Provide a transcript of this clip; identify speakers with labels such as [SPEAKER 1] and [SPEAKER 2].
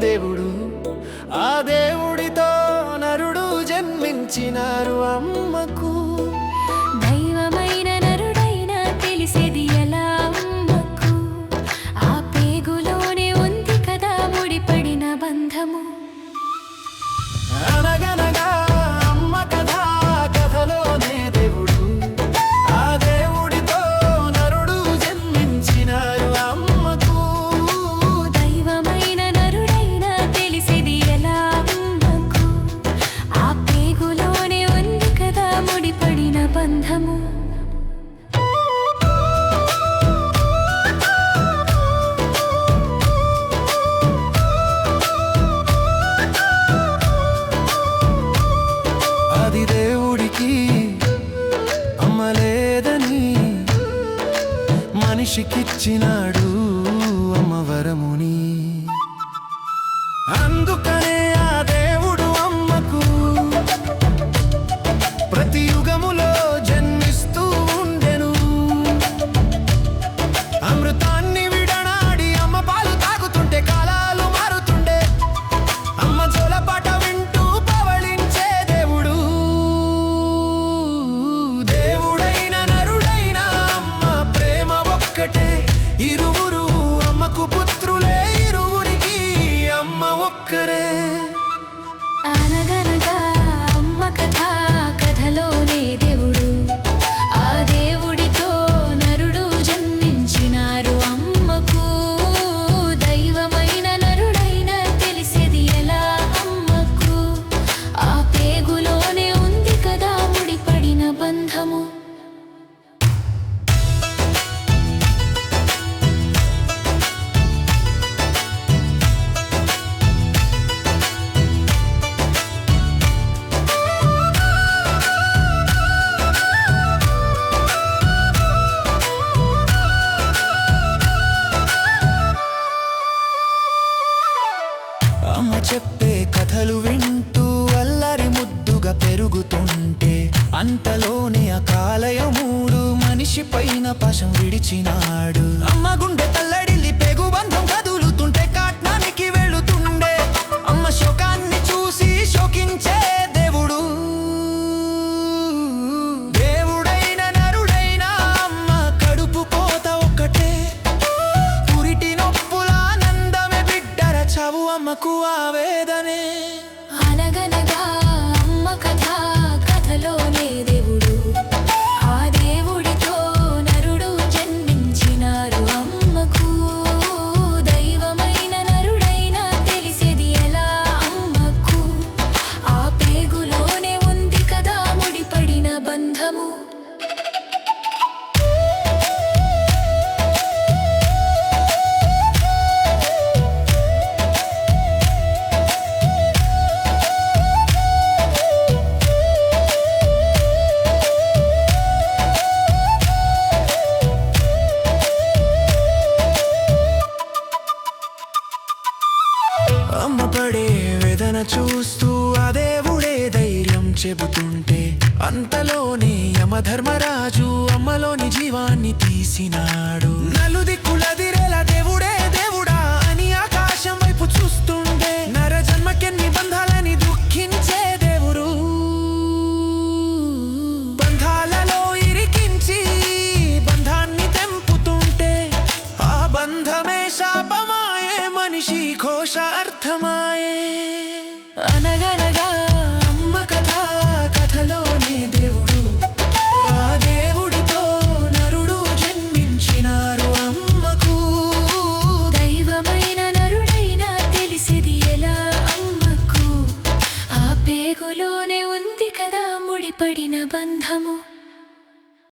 [SPEAKER 1] దేవుడు. ఆ దేవుడితో నరుడు జన్మించినారు అమ్మకు.
[SPEAKER 2] దైవమైన నరుడైనా తెలిసేది ఎలా అమ్మకు? ఆ పేగులోనే ఉంది కదా ముడిపడిన బంధము.
[SPEAKER 1] అనగనగా అమ్మ కథ, కథలోనే దేవుడు. ఆ దేవుడితో నరుడు జన్మించినారు అమ్మకు.
[SPEAKER 2] దైవమైన నరుడైనా తెలిసేది ఎలా అమ్మకు? ఆ పేగులోనే ఉంది కదా ముడిపడిన బంధము.
[SPEAKER 1] అది దేవుడికి అమ్మ లేదని మనిషికిచ్చినాడు అమ్మ వరముని. అందుకనే ఆ దేవుడు అమ్మకు ప్రతి యుగములో జన్మిస్తూ ఉండెను. అమృతాన్ని విడనాడి అమ్మ పాలు తాగుతుంటే కాలాలు మారుతుండే. అమ్మ జోలపాట వింటూ పవళించే దేవుడు. దేవుడైన నరుడైన అమ్మ ప్రేమ ఒక్కటే. ఇరువురు అమ్మకు పుత్రులే, ఇరువురికి అమ్మ ఒక్కరే.
[SPEAKER 2] అనగనగా అమ్మ కథ, కథలోనే దేవుడు. ఆ దేవుడితో నరుడు జన్మించినారు అమ్మకు. దైవమైన నరుడైనా తెలిసేది ఎలా అమ్మకు? ఆ పేగులోనే ఉంది కదా ముడిపడిన బంధము.
[SPEAKER 1] అమ్మ చెప్పే కథలు వింటూ అల్లరి ముద్దుగా పెరుగుతుంటే అంతలోనే ఆ కాలయముడు మనిషి పైన పాశం విడిచినాడు. అమ్మ గుండె తల్లడిల్లి పేగు బంధం కదులుతుంటే కాట్నానికి వెళుతుండే. అమ్మ శోకాన్ని చూసి శోకించే దేవుడు. దేవుడైన నరుడైన అమ్మ కడుపు కోత ఒక్కటే. పురిటి నొప్పులానందమే బిడ్డర చావు అమ్మకు ఆవేదనే.
[SPEAKER 2] అనగనగా అమ్మ కథ, కథలోనే దేవుడు. ఆ దేవుడితో నరుడు జన్మించినారు అమ్మకు. దైవమైన నరుడైనా తెలిసేది ఎలా అమ్మకు? ఆ పేగులోనే ఉంది కదా ముడిపడిన బంధము.
[SPEAKER 1] అమ్మ పడే వేదన చూస్తూ ఆ దేవుడే ధైర్యం చెబుతుంటే అంతలోనే యమధర్మరాజు అమ్మలోని జీవాన్ని తీసినాడు. నలుదిక్కుల